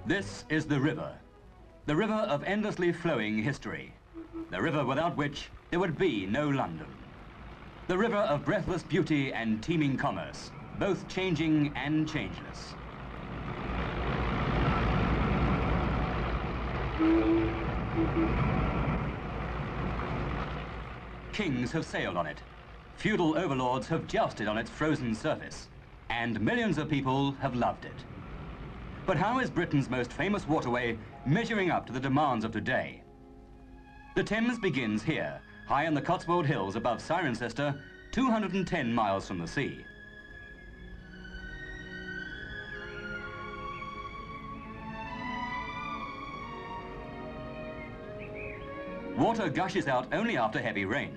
This is the river of endlessly flowing history, the river without which there would be no London. The river of breathless beauty and teeming commerce, both changing and changeless. Kings have sailed on it, feudal overlords have jousted on its frozen surface, and millions of people have loved it. But how is Britain's most famous waterway measuring up to the demands of today? The Thames begins here, high in the Cotswold Hills above Cirencester, 210 miles from the sea. Water gushes out only after heavy rain,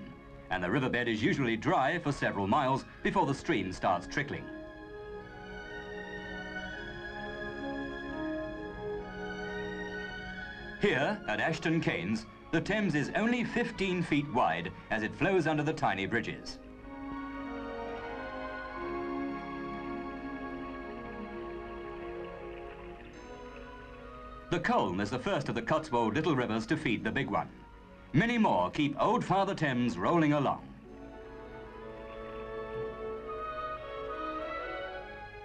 and the riverbed is usually dry for several miles before the stream starts trickling. Here, at Ashton Cairns, the Thames is only 15 feet wide as it flows under the tiny bridges. The Colne is the first of the Cotswold little rivers to feed the big one. Many more keep old Father Thames rolling along.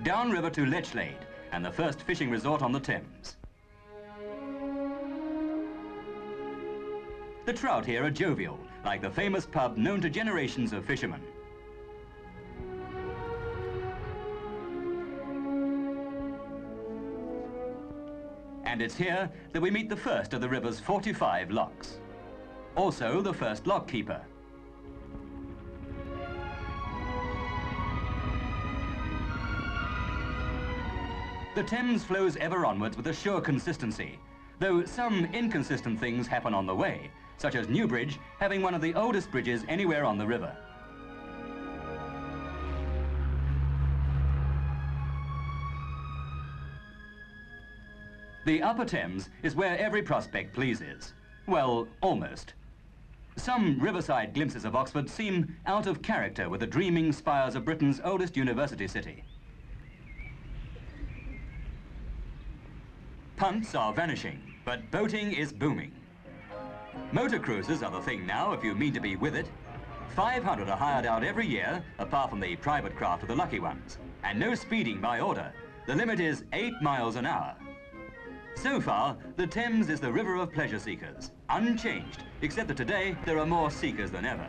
Downriver to Lechlade, and the first fishing resort on the Thames. The trout here are jovial, like the famous pub known to generations of fishermen. And it's here that we meet the first of the river's 45 locks. Also the first lock keeper. The Thames flows ever onwards with a sure consistency, though some inconsistent things happen on the way, such as Newbridge having one of the oldest bridges anywhere on the river. The Upper Thames is where every prospect pleases. Well, almost. Some riverside glimpses of Oxford seem out of character with the dreaming spires of Britain's oldest university city. Punts are vanishing, but boating is booming. Motor cruises are the thing now if you mean to be with it. 500 are hired out every year, apart from the private craft of the lucky ones. And no speeding by order. The limit is 8 miles an hour. So far, the Thames is the river of pleasure seekers, unchanged, except that today there are more seekers than ever.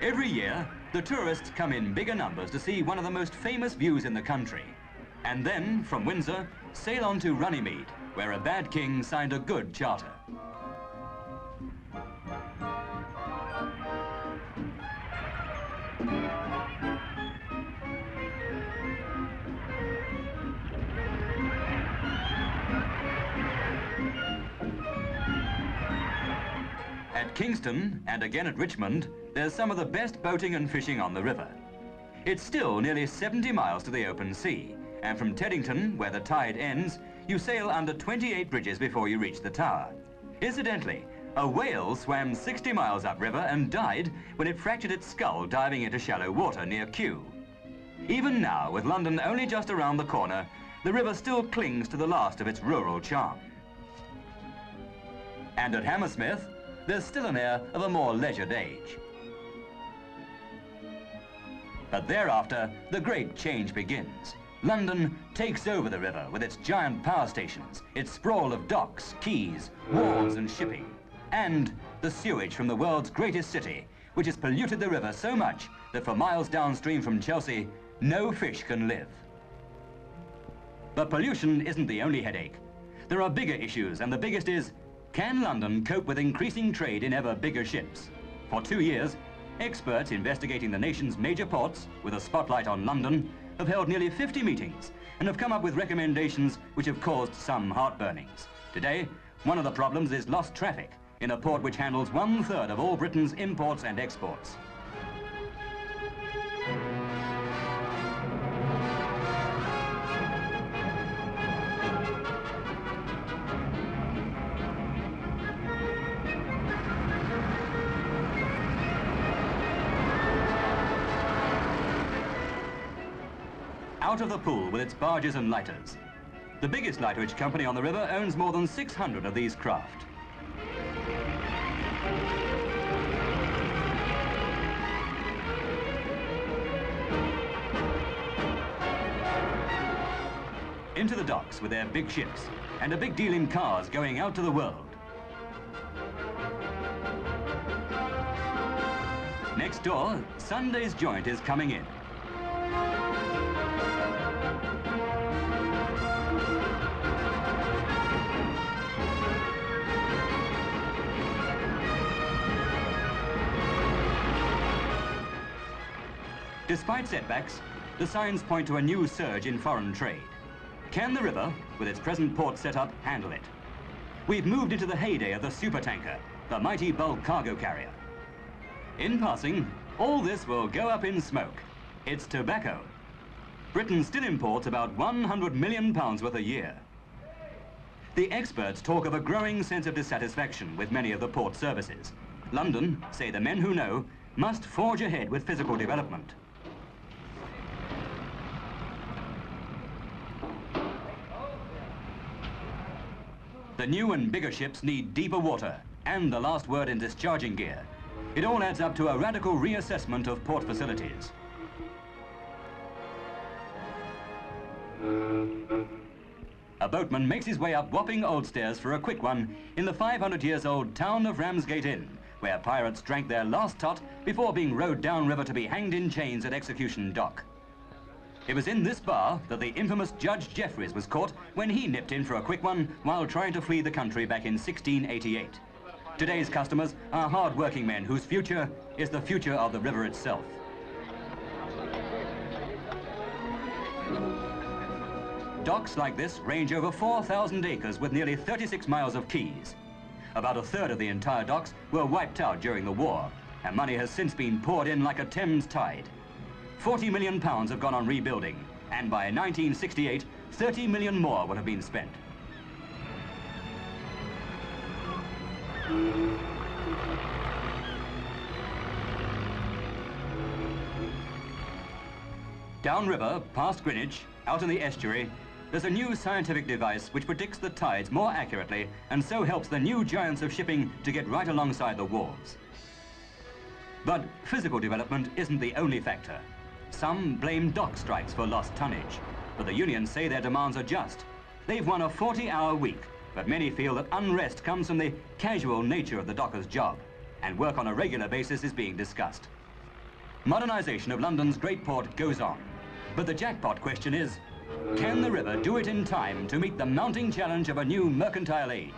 Every year, the tourists come in bigger numbers to see one of the most famous views in the country. And then, from Windsor, sail on to Runnymede, where a bad king signed a good charter. At Kingston, and again at Richmond, there's some of the best boating and fishing on the river. It's still nearly 70 miles to the open sea, and from Teddington, where the tide ends, you sail under 28 bridges before you reach the tower. Incidentally, a whale swam 60 miles upriver and died when it fractured its skull diving into shallow water near Kew. Even now, with London only just around the corner, the river still clings to the last of its rural charm. And at Hammersmith, there's still an air of a more leisured age. But thereafter, the great change begins. London takes over the river with its giant power stations, its sprawl of docks, quays, wharves and shipping, and the sewage from the world's greatest city, which has polluted the river so much that for miles downstream from Chelsea, no fish can live. But pollution isn't the only headache. There are bigger issues, and the biggest is, can London cope with increasing trade in ever bigger ships? For 2 years, experts investigating the nation's major ports, with a spotlight on London, have held nearly 50 meetings and have come up with recommendations which have caused some heartburnings. Today, one of the problems is lost traffic in a port which handles 1/3 of all Britain's imports and exports. Out of the pool with its barges and lighters. The biggest lighthouse company on the river owns more than 600 of these craft. Into the docks with their big ships and a big deal in cars going out to the world. Next door, Sunday's joint is coming in. Despite setbacks, the signs point to a new surge in foreign trade. Can the river, with its present port setup, handle it? We've moved into the heyday of the supertanker, the mighty bulk cargo carrier. In passing, all this will go up in smoke. It's tobacco. Britain still imports about £100 million worth a year. The experts talk of a growing sense of dissatisfaction with many of the port services. London, say the men who know, must forge ahead with physical development. The new and bigger ships need deeper water and the last word in discharging gear. It all adds up to a radical reassessment of port facilities. A boatman makes his way up Wapping Old Stairs for a quick one in the 500-years-old town of Ramsgate Inn, where pirates drank their last tot before being rowed downriver to be hanged in chains at Execution Dock. It was in this bar that the infamous Judge Jeffreys was caught when he nipped in for a quick one while trying to flee the country back in 1688. Today's customers are hard-working men whose future is the future of the river itself. Docks like this range over 4,000 acres with nearly 36 miles of quays. About a third of the entire docks were wiped out during the war, and money has since been poured in like a Thames tide. £40 million have gone on rebuilding, and by 1968, 30 million more would have been spent. Downriver, past Greenwich, out in the estuary, there's a new scientific device which predicts the tides more accurately and so helps the new giants of shipping to get right alongside the wharves. But physical development isn't the only factor. Some blame dock strikes for lost tonnage, but the unions say their demands are just. They've won a 40-hour week, but many feel that unrest comes from the casual nature of the docker's job, and work on a regular basis is being discussed. Modernisation of London's great port goes on, but the jackpot question is, can the river do it in time to meet the mounting challenge of a new mercantile age?